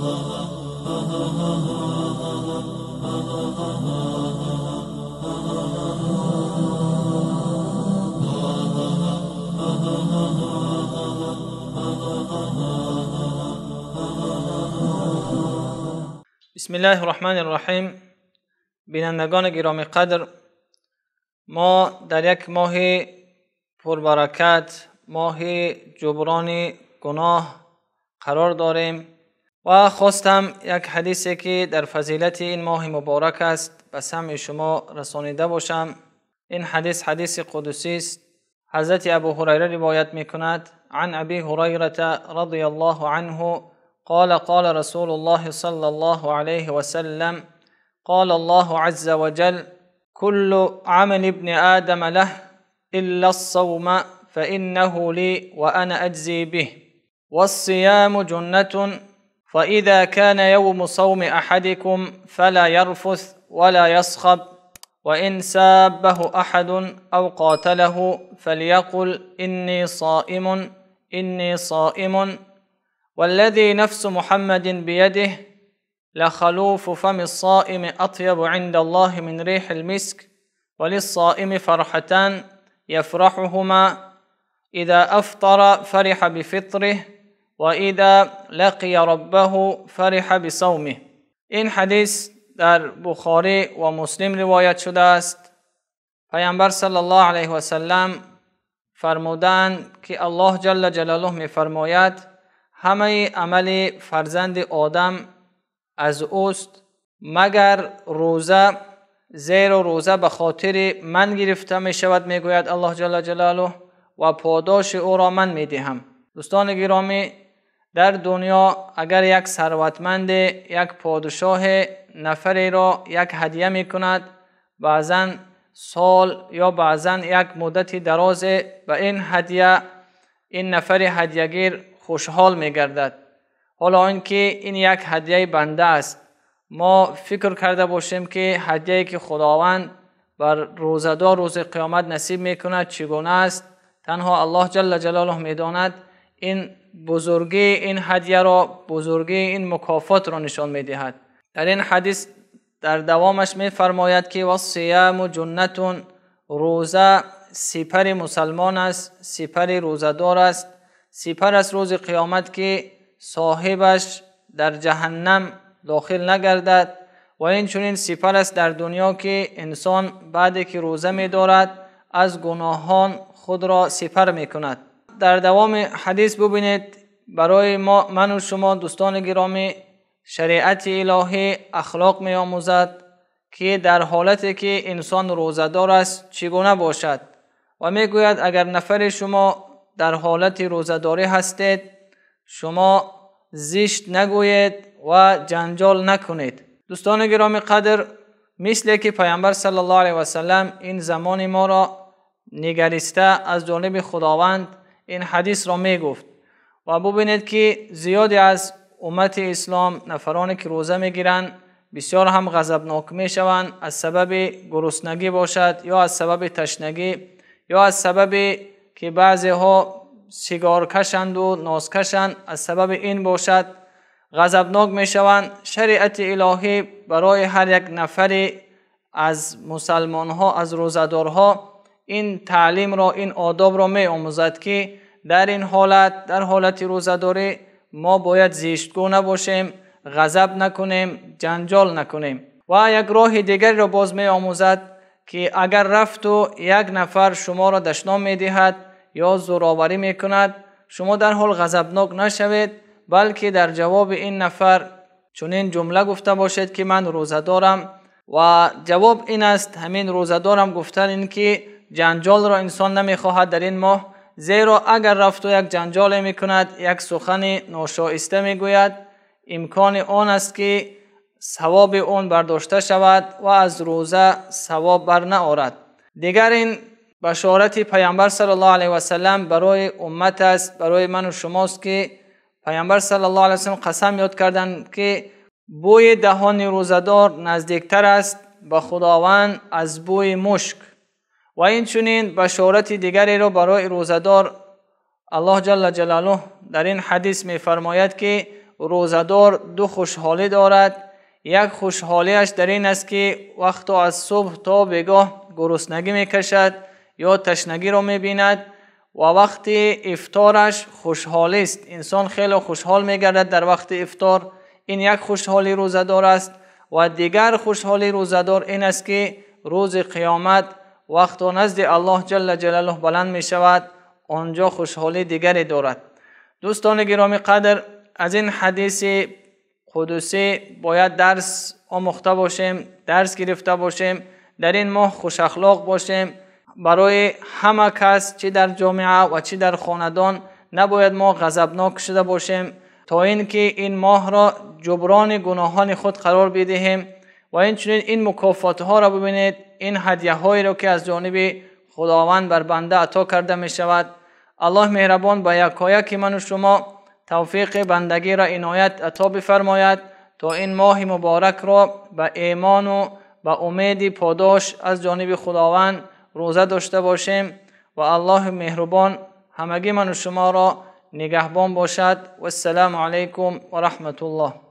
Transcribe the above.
بسم الله الرحمن الرحیم. بینندگان گرامی قدر، ما در یک ماه پربرکت، ماه جبران گناه قرار داریم و خواستم یک حدیثی که در فضیلت این ماه مبارک است به سمع شما رسانیده باشم. این حدیث قدسی است. حضرت ابو هریره روایت میکند: عن ابی هریره رضی الله عنه قال قال رسول الله صلى الله عليه وسلم قال الله عز وجل كل عمل ابن آدم له إلا الصوم فإنه لي وأنا أجزي به والصيام جنة فإذا كان يوم صوم أحدكم فلا يرفث ولا يصخب وإن سابه أحد أو قاتله فليقل إني صائم والذي نفس محمد بيده لخلوف فم الصائم أطيب عند الله من ريح المسك وللصائم فرحتان يفرحهما إذا أفطر فرح بفطره وإذا لقي ربه فرح بصومه. این حدیث در بخاری و مسلم روایت شده است. پیامبر صلی الله علیه و سلم فرمودند که الله جل جلاله می فرماید همه عمل فرزند آدم از اوست مگر روزه، زیرا روزه به خاطر من گرفته می شود، می گوید الله جل جلاله، و پاداش او را من می دهم. دوستان گرامی، در دنیا اگر یک ثروتمند، یک پادشاه نفری را یک هدیه می کند، بعضا سال یا بعضا یک مدت دراز به این هدیه این نفر هدیه‌گیر خوشحال می گردد. حالا اینکه این یک هدیه بنده است، ما فکر کرده باشیم که هدیه‌ای که خداوند بر روزه‌دار روز قیامت نصیب می کند چگونه است، تنها الله جل جلاله می داند. این بزرگی این هدیه را، بزرگی این مکافات را نشان می دهد. در این حدیث در دوامش می فرماید که والصیام جنة، روزه سپر مسلمان است، سپر روزه‌دار است، سپر از روز قیامت که صاحبش در جهنم داخل نگردد. و این چنین سپر است در دنیا که انسان بعد که روزه می دارد از گناهان خود را سپر می کند. در دوام حدیث ببینید برای من و شما دوستان گرامی شریعت الهی اخلاق می آموزد که در حالتی که انسان روزه دار است چگونه باشد و می گوید اگر نفر شما در حالت روزه‌داری هستید شما زشت نگویید و جنجال نکنید. دوستان گرامی قدر، مثل که پیامبر صلی الله علیه و سلم این زمان ما را نگریسته از جانب خداوند این حدیث را می گفت و ببینید که زیادی از امت اسلام نفرانی که روزه می گیرند بسیار هم غضبناک می شوند، از سبب گرسنگی باشد یا از سبب تشنگی یا از سبب که بعضی ها سیگار کشند و ناز کشند، از سبب این باشد غضبناک می شوند. شریعت الهی برای هر یک نفری از مسلمان ها، از روزه‌دارها این تعلیم را، این آداب را می آموزد که در این حالت، در حالت روزه‌داری ما باید زشتگو نباشیم، غضب نکنیم، جنجال نکنیم. و یک راه دیگر را باز می آموزد که اگر رفت و یک نفر شما را دشنام می دهد یا زورآوری می کند، شما در حال غضبناک نشوید، بلکه در جواب این نفر چنین جمله گفته باشید که من روزه دارم و جواب این است، همین روزه دارم گفتن این که جنجال را انسان نمی خواهد در این ماه، زیرا اگر رفت و یک جنجال می کند، یک سخن ناشایسته می گوید، امکان آن است که ثواب اون برداشته شود و از روزه ثواب بر نآورد. دیگر این بشارت پیامبر صلی الله علیه و سلم برای امت است، برای من و شماست که پیامبر صلی الله علیه و سلم قسم یاد کردند که بوی دهان روزه‌دار نزدیکتر است به خداوند از بوی مشک. و این چنین بشارت دیگری را برای روزه‌دار الله جل جلاله در این حدیث می فرماید که روزدار دو خوشحالی دارد. یک خوشحالیش در این است که وقت از صبح تا بگاه گرسنگی میکشد یا تشنگی را میبیند و وقتی افطارش خوشحالی است. انسان خیلی خوشحال میگردد در وقت افطار. این یک خوشحالی روزدار است. و دیگر خوشحالی روزدار این است که روز قیامت وقت و نزد الله جل جلاله بلند می شود، آنجا خوشحالی دیگری دارد. دوستان گرامی قدر، از این حدیث قدسی باید درس آموخته باشیم، درس گرفته باشیم. در این ماه خوش اخلاق باشیم. برای همه کس، چه در جامعه و چه در خاندان، نباید ما غضبناک شده باشیم تا اینکه این ماه را جبران گناهان خود قرار بدهیم. و اینچنین این مکافات ها را ببینید، این هدیه هایی را که از جانب خداوند بر بنده عطا کرده می شود. الله مهربان به یکایک من و شما توفیق بندگی را عنایت عطا بفرماید تا این ماه مبارک را به ایمان و به امید پاداش از جانب خداوند روزه داشته باشیم. و الله مهربان همگی من و شما را نگهبان باشد. و السلام علیکم و رحمت الله.